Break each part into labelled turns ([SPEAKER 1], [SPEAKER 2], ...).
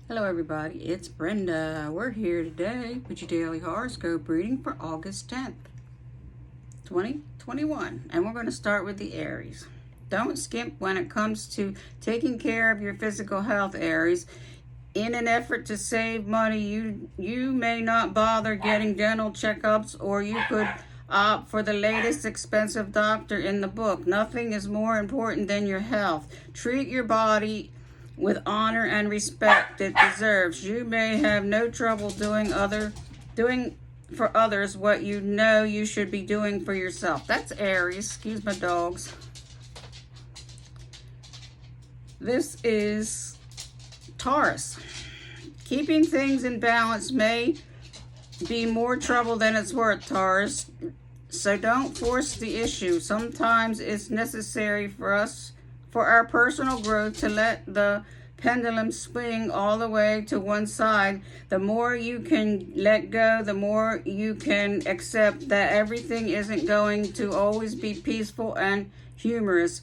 [SPEAKER 1] Hello everybody, it's Brenda. We're here today with your daily horoscope reading for August 10th, 2021. And we're going to start with the Aries. Don't skimp when it comes to taking care of your physical health, Aries. In an effort to save money, you may not bother getting dental checkups, or you could opt for the latest expensive doctor in the book. Nothing is more important than your health. Treat your body with honor and respect it deserves. You may have no trouble doing for others what you know you should be doing for yourself. That's Aries. Excuse my dogs. This is Taurus. Keeping things in balance may be more trouble than it's worth, Taurus. So don't force the issue. Sometimes it's necessary for our personal growth to let the pendulum swing all the way to one side. The more you can let go, the more you can accept that everything isn't going to always be peaceful and humorous.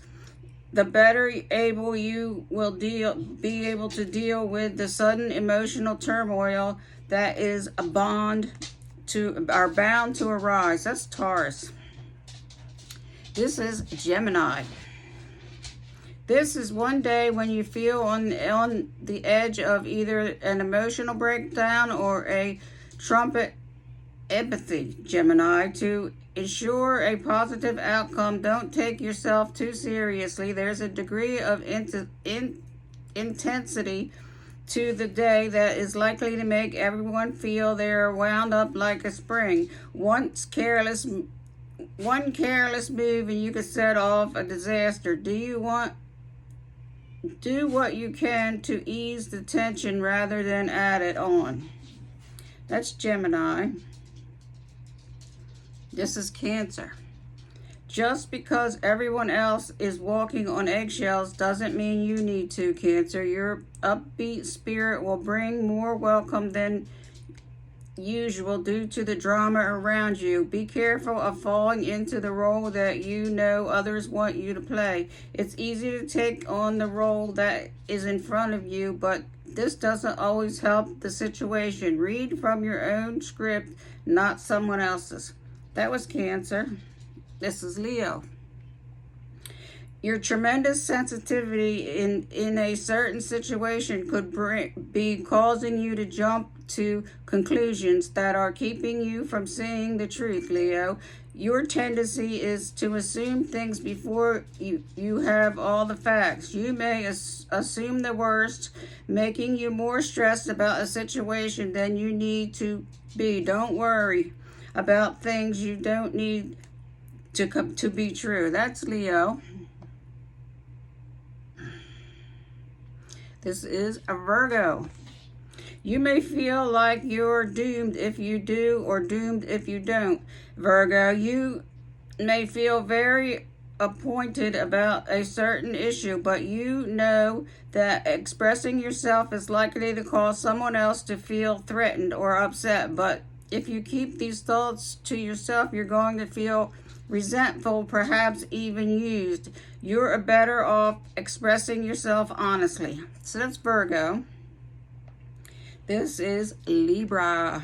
[SPEAKER 1] The better able you will be able to deal with the sudden emotional turmoil that is bound to arise. That's Taurus. This is Gemini. This is one day when you feel on the edge of either an emotional breakdown or a trumpet empathy, Gemini. To ensure a positive outcome, don't take yourself too seriously. There's a degree of intensity to the day that is likely to make everyone feel they're wound up like a spring. One careless move and you could set off a disaster. Do what you can to ease the tension rather than add it on. That's Gemini. This is Cancer. Just because everyone else is walking on eggshells doesn't mean you need to, Cancer. Your upbeat spirit will bring more welcome than usual due to the drama around you. Be careful of falling into the role that you know others want you to play. It's easy to take on the role that is in front of you, but this doesn't always help the situation. Read from your own script, not someone else's. That was Cancer. This is Leo. Your tremendous sensitivity in a certain situation could be causing you to jump to conclusions that are keeping you from seeing the truth, Leo. Your tendency is to assume things before you have all the facts. You may assume the worst, making you more stressed about a situation than you need to be. Don't worry about things you don't need to be true. That's Leo. This is a Virgo. You may feel like you're doomed if you do or doomed if you don't, Virgo. You may feel very appointed about a certain issue, but you know that expressing yourself is likely to cause someone else to feel threatened or upset. But if you keep these thoughts to yourself, you're going to feel resentful, perhaps even used. You're better off expressing yourself honestly. So that's Virgo. This is Libra.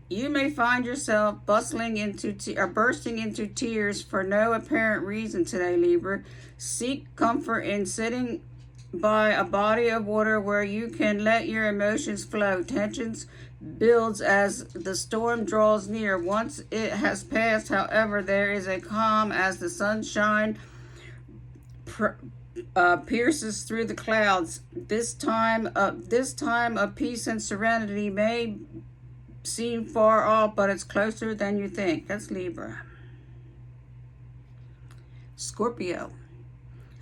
[SPEAKER 1] You may find yourself bursting into tears for no apparent reason today, Libra. Seek comfort in sitting by a body of water where you can let your emotions flow. Tensions builds as the storm draws near. Once it has passed, however, there is a calm as the sunshine pierces through the clouds. This time of peace and serenity may seem far off, but it's closer than you think. That's Libra. Scorpio.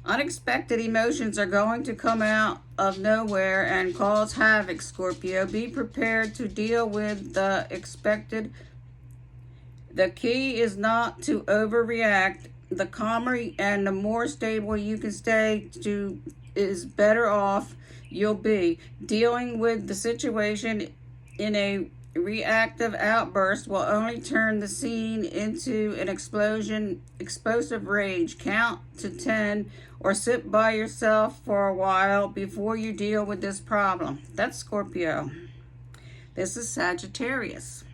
[SPEAKER 1] Unexpected emotions are going to come out of nowhere and cause havoc, Scorpio. Be prepared to deal with the expected. The key is not to overreact. The calmer and the more stable you can stay is better off you'll be. Dealing with the situation in a reactive outburst will only turn the scene into an explosive rage. Count to 10 or sit by yourself for a while before you deal with this problem. That's Scorpio. This is Sagittarius.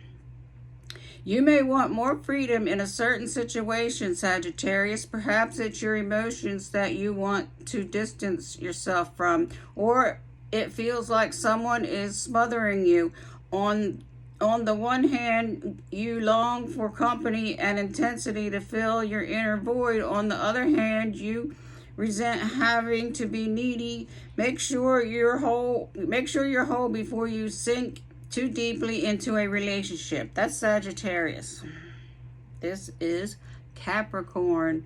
[SPEAKER 1] You may want more freedom in a certain situation, Sagittarius. Perhaps it's your emotions that you want to distance yourself from, or it feels like someone is smothering you. On the one hand, you long for company and intensity to fill your inner void. On the other hand, you resent having to be needy. Make sure you're whole before you sink too deeply into a relationship. That's Sagittarius. This is Capricorn.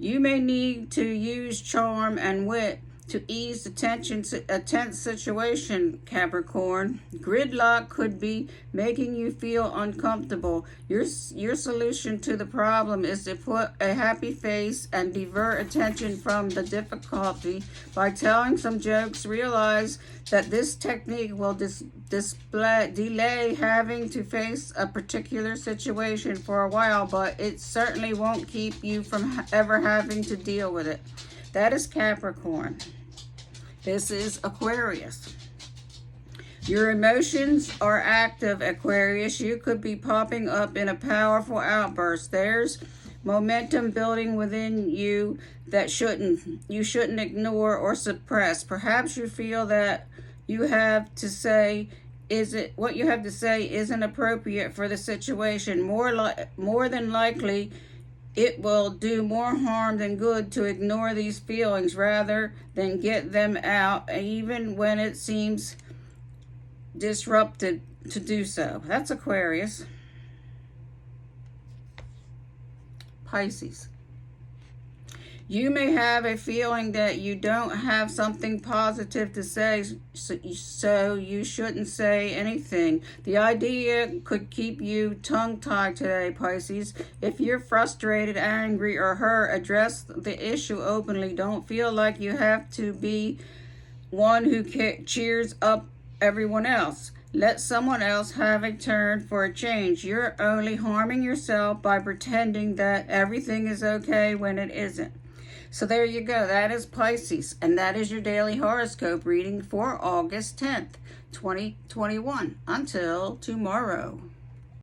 [SPEAKER 1] You may need to use charm and wit to ease a tense situation, Capricorn. Gridlock could be making you feel uncomfortable. Your solution to the problem is to put a happy face and divert attention from the difficulty by telling some jokes. Realize that this technique will delay having to face a particular situation for a while, but it certainly won't keep you from ever having to deal with it. That is Capricorn. This is Aquarius. Your emotions are active, Aquarius. You could be popping up in a powerful outburst. There's momentum building within you that you shouldn't ignore or suppress. Perhaps you feel that what you have to say isn't appropriate for the situation. More than likely, it will do more harm than good to ignore these feelings rather than get them out, even when it seems disrupted to do so. That's Aquarius. Pisces. You may have a feeling that you don't have something positive to say, so you shouldn't say anything. The idea could keep you tongue-tied today, Pisces. If you're frustrated, angry, or hurt, address the issue openly. Don't feel like you have to be one who cheers up everyone else. Let someone else have a turn for a change. You're only harming yourself by pretending that everything is okay when it isn't. So there you go. That is Pisces. And that is your daily horoscope reading for August 10th, 2021. Until tomorrow.